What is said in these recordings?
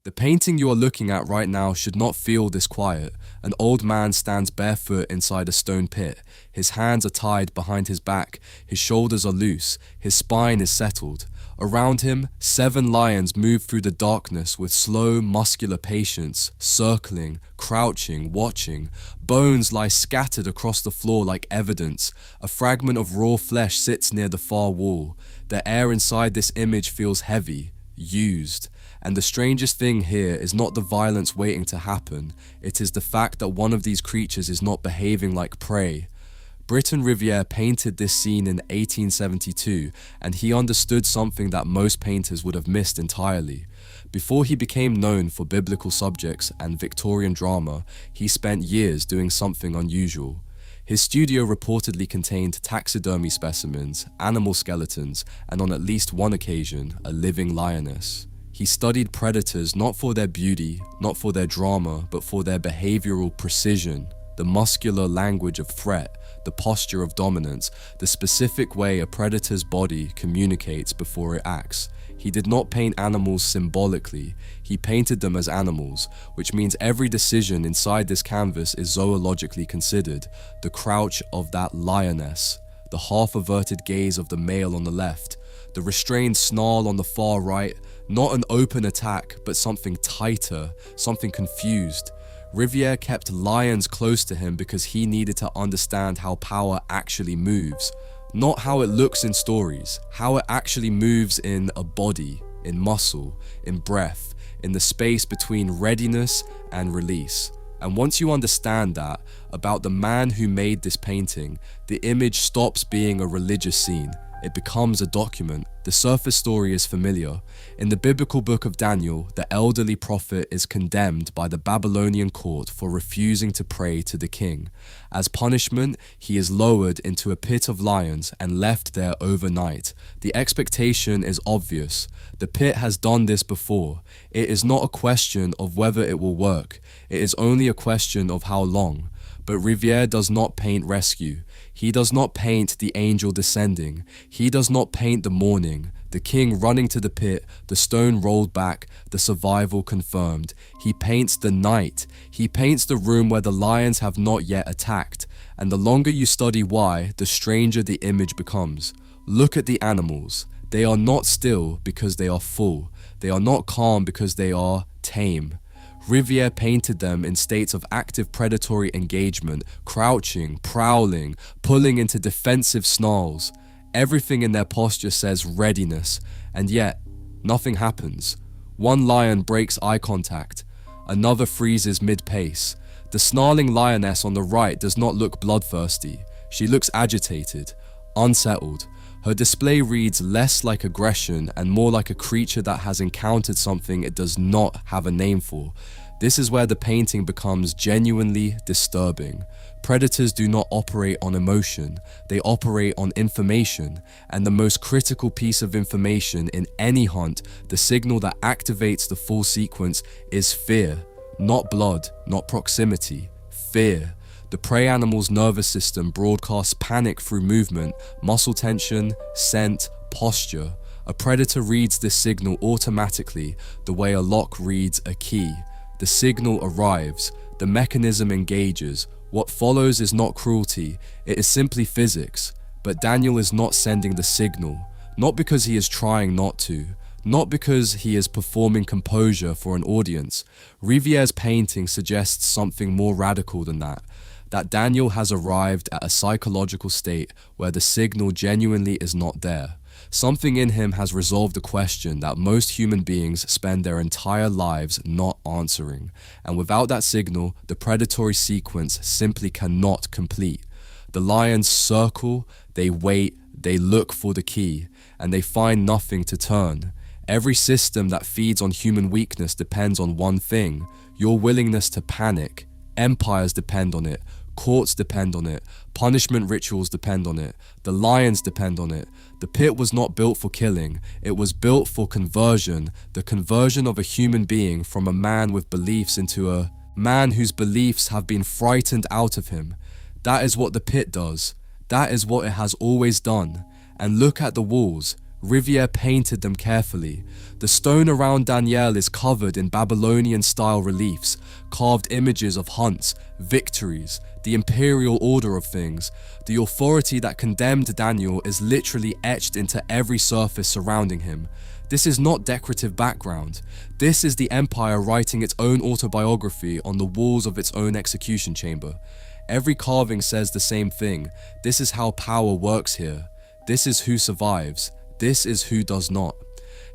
The painting you are looking at right now should not feel this quiet. An old man stands barefoot inside a stone pit. His hands are tied behind his back, his shoulders are loose, his spine is settled. Around him, 7 lions move through the darkness with slow, muscular patience, circling, crouching, watching. Bones lie scattered across the floor like evidence. A fragment of raw flesh sits near the far wall. The air inside this image feels heavy, used. And the strangest thing here is not the violence waiting to happen, it is the fact that one of these creatures is not behaving like prey. Briton Rivière painted this scene in 1872, and he understood something that most painters would have missed entirely. Before he became known for biblical subjects and Victorian drama, he spent years doing something unusual. His studio reportedly contained taxidermy specimens, animal skeletons, and on at least one occasion, a living lioness. He studied predators not for their beauty, not for their drama, but for their behavioral precision, the muscular language of threat, the posture of dominance, the specific way a predator's body communicates before it acts. He did not paint animals symbolically, he painted them as animals, which means every decision inside this canvas is zoologically considered. The crouch of that lioness, the half-averted gaze of the male on the left, the restrained snarl on the far right, not an open attack, but something tighter, something confused. Riviere kept lions close to him because he needed to understand how power actually moves. Not how it looks in stories, how it actually moves in a body, in muscle, in breath, in the space between readiness and release. And once you understand that about the man who made this painting, the image stops being a religious scene. It becomes a document. The surface story is familiar. In the biblical book of Daniel, the elderly prophet is condemned by the Babylonian court for refusing to pray to the king. As punishment, he is lowered into a pit of lions and left there overnight. The expectation is obvious. The pit has done this before. It is not a question of whether it will work. It is only a question of how long. But Riviere does not paint rescue. He does not paint the angel descending. He does not paint the morning, the king running to the pit, the stone rolled back, the survival confirmed. He paints the night. He paints the room where the lions have not yet attacked. And the longer you study why, the stranger the image becomes. Look at the animals. They are not still because they are full. They are not calm because they are tame. Riviere painted them in states of active predatory engagement, crouching, prowling, pulling into defensive snarls. Everything in their posture says readiness, and yet, nothing happens. One lion breaks eye contact, another freezes mid-pace. The snarling lioness on the right does not look bloodthirsty. She looks agitated, unsettled. Her display reads less like aggression and more like a creature that has encountered something it does not have a name for. This is where the painting becomes genuinely disturbing. Predators do not operate on emotion, they operate on information, and the most critical piece of information in any hunt, the signal that activates the full sequence, is fear. Not blood, not proximity, fear. The prey animal's nervous system broadcasts panic through movement, muscle tension, scent, posture. A predator reads this signal automatically, the way a lock reads a key. The signal arrives, the mechanism engages. What follows is not cruelty, it is simply physics. But Daniel is not sending the signal, not because he is trying not to, not because he is performing composure for an audience. Riviere's painting suggests something more radical than that Daniel has arrived at a psychological state where the signal genuinely is not there. Something in him has resolved a question that most human beings spend their entire lives not answering, and without that signal, the predatory sequence simply cannot complete. The lions circle, they wait, they look for the key, and they find nothing to turn. Every system that feeds on human weakness depends on one thing: your willingness to panic. Empires depend on it, courts depend on it, punishment rituals depend on it, the lions depend on it. The pit was not built for killing, it was built for conversion, the conversion of a human being from a man with beliefs into a man whose beliefs have been frightened out of him. That is what the pit does, that is what it has always done. And look at the walls. Riviere painted them carefully. The stone around Daniel is covered in Babylonian-style reliefs, carved images of hunts, victories, the imperial order of things. The authority that condemned Daniel is literally etched into every surface surrounding him. This is not decorative background. This is the empire writing its own autobiography on the walls of its own execution chamber. Every carving says the same thing. This is how power works here. This is who survives. This is who does not.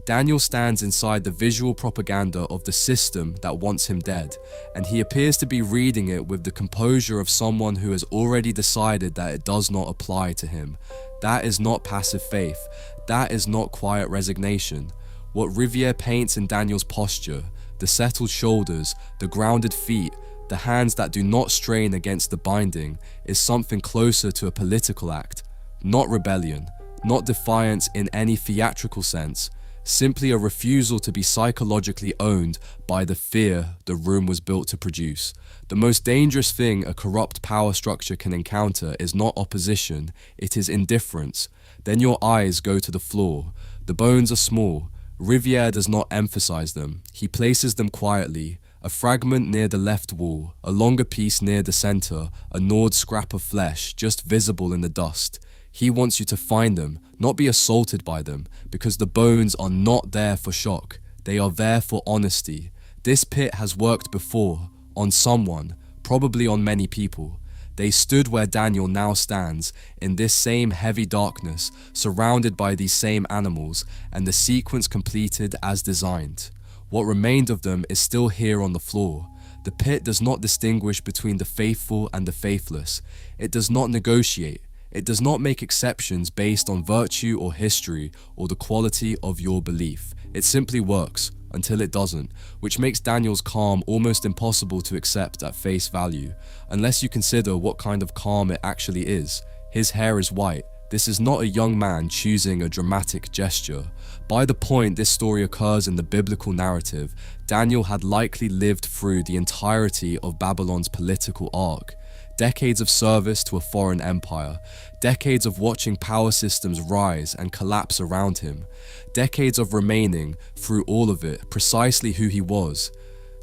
Daniel stands inside the visual propaganda of the system that wants him dead, and he appears to be reading it with the composure of someone who has already decided that it does not apply to him. That is not passive faith. That is not quiet resignation. What Riviere paints in Daniel's posture, the settled shoulders, the grounded feet, the hands that do not strain against the binding, is something closer to a political act, not rebellion, not defiance in any theatrical sense, simply a refusal to be psychologically owned by the fear the room was built to produce. The most dangerous thing a corrupt power structure can encounter is not opposition, it is indifference. Then your eyes go to the floor. The bones are small. Riviere does not emphasize them. He places them quietly. A fragment near the left wall, a longer piece near the center, a gnawed scrap of flesh just visible in the dust. He wants you to find them, not be assaulted by them, because the bones are not there for shock. They are there for honesty. This pit has worked before, on someone, probably on many people. They stood where Daniel now stands, in this same heavy darkness, surrounded by these same animals, and the sequence completed as designed. What remained of them is still here on the floor. The pit does not distinguish between the faithful and the faithless. It does not negotiate. It does not make exceptions based on virtue or history or the quality of your belief. It simply works until it doesn't, which makes Daniel's calm almost impossible to accept at face value, unless you consider what kind of calm it actually is. His hair is white. This is not a young man choosing a dramatic gesture. By the point this story occurs in the biblical narrative, Daniel had likely lived through the entirety of Babylon's political arc. Decades of service to a foreign empire, decades of watching power systems rise and collapse around him, decades of remaining, through all of it, precisely who he was.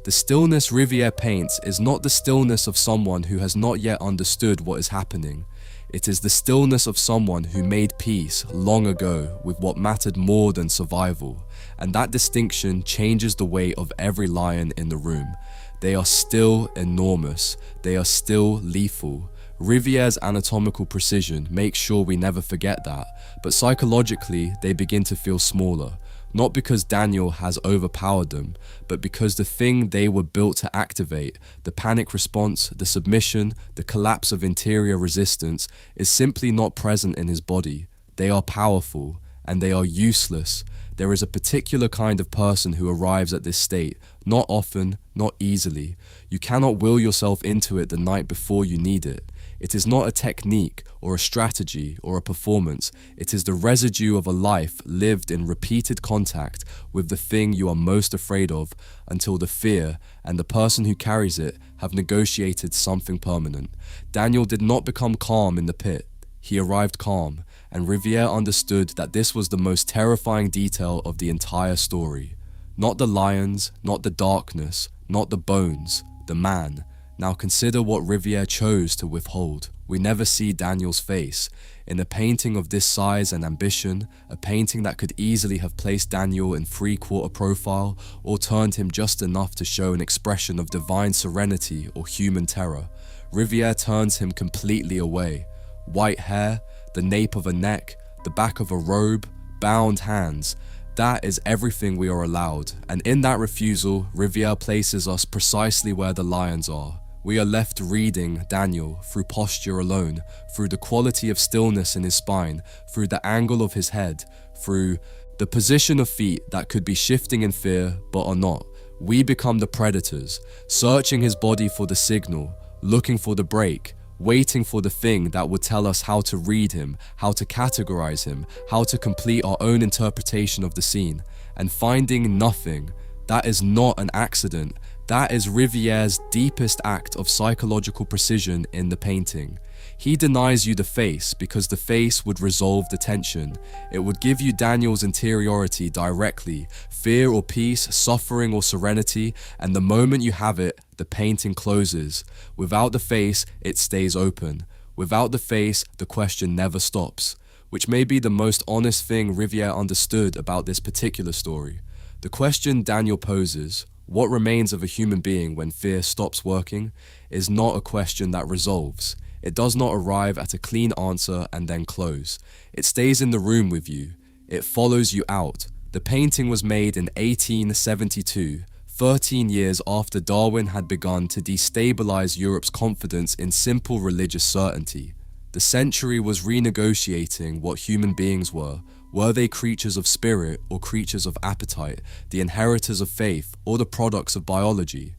The stillness Riviere paints is not the stillness of someone who has not yet understood what is happening. It is the stillness of someone who made peace long ago with what mattered more than survival, and that distinction changes the weight of every lion in the room. They are still enormous. They are still lethal. Riviere's anatomical precision makes sure we never forget that, but psychologically they begin to feel smaller, not because Daniel has overpowered them, but because the thing they were built to activate, the panic response, the submission, the collapse of interior resistance, is simply not present in his body. They are powerful, and they are useless. There is a particular kind of person who arrives at this state, not often, not easily. You cannot will yourself into it the night before you need it. It is not a technique or a strategy or a performance. It is the residue of a life lived in repeated contact with the thing you are most afraid of until the fear and the person who carries it have negotiated something permanent. Daniel did not become calm in the pit. He arrived calm, and Riviere understood that this was the most terrifying detail of the entire story. Not the lions, not the darkness, not the bones, the man. Now consider what Riviere chose to withhold. We never see Daniel's face. In a painting of this size and ambition, a painting that could easily have placed Daniel in three-quarter profile or turned him just enough to show an expression of divine serenity or human terror, Riviere turns him completely away. White hair, the nape of a neck, the back of a robe, bound hands. That is everything we are allowed, and in that refusal, Riviere places us precisely where the lions are. We are left reading Daniel through posture alone, through the quality of stillness in his spine, through the angle of his head, through the position of feet that could be shifting in fear but are not. We become the predators, searching his body for the signal, looking for the break, waiting for the thing that would tell us how to read him, how to categorize him, how to complete our own interpretation of the scene, and finding nothing. That is not an accident. That is Riviere's deepest act of psychological precision in the painting. He denies you the face because the face would resolve the tension. It would give you Daniel's interiority directly, fear or peace, suffering or serenity, and the moment you have it, the painting closes. Without the face, it stays open. Without the face, the question never stops. Which may be the most honest thing Riviere understood about this particular story. The question Daniel poses, what remains of a human being when fear stops working, is not a question that resolves. It does not arrive at a clean answer and then close. It stays in the room with you. It follows you out. The painting was made in 1872, 13 years after Darwin had begun to destabilize Europe's confidence in simple religious certainty. The century was renegotiating what human beings were. Were they creatures of spirit or creatures of appetite, the inheritors of faith or the products of biology?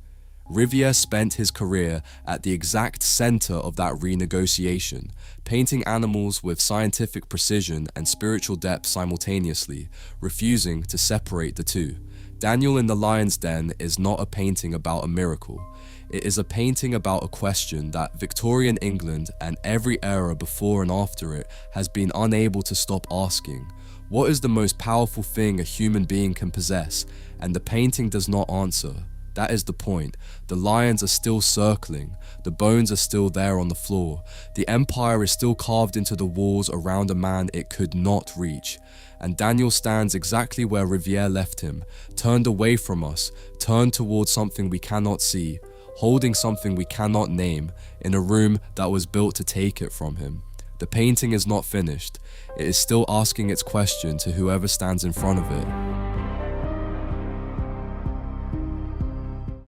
Riviere spent his career at the exact center of that renegotiation, painting animals with scientific precision and spiritual depth simultaneously, refusing to separate the two. Daniel in the Lion's Den is not a painting about a miracle. It is a painting about a question that Victorian England and every era before and after it has been unable to stop asking. What is the most powerful thing a human being can possess? And the painting does not answer. That is the point. The lions are still circling. The bones are still there on the floor. The empire is still carved into the walls around a man it could not reach. And Daniel stands exactly where Riviere left him, turned away from us, turned towards something we cannot see, holding something we cannot name, in a room that was built to take it from him. The painting is not finished. It is still asking its question to whoever stands in front of it.